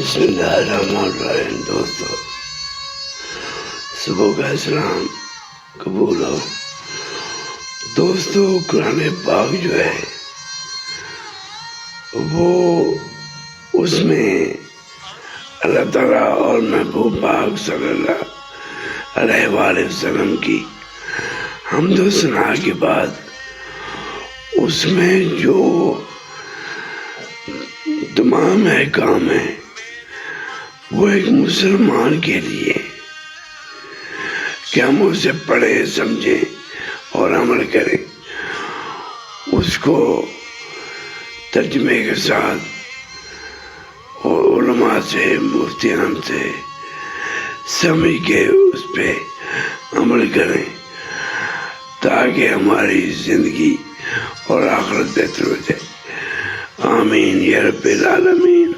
بسم اللہ الرحمن الرحیم۔ دوستو، صبح کا اسلام قبول ہو۔ دوستو، قرآن پاک جو ہے وہ اس میں اللہ تعالیٰ اور محبوب پاک صلی اللہ علیہ وآلہ وسلم کی حمد و ثنا کے بعد اس میں جو تمام احکام ہیں وہ ایک مسلمان کے لیے کہ ہم اسے پڑھیں، سمجھیں اور عمل کریں، اس کو ترجمے کے ساتھ اور علماء سے، مفتیان سے سمجھ کے اس پہ عمل کریں تاکہ ہماری زندگی اور آخرت بہتر ہو جائے۔ آمین یا رب العالمین۔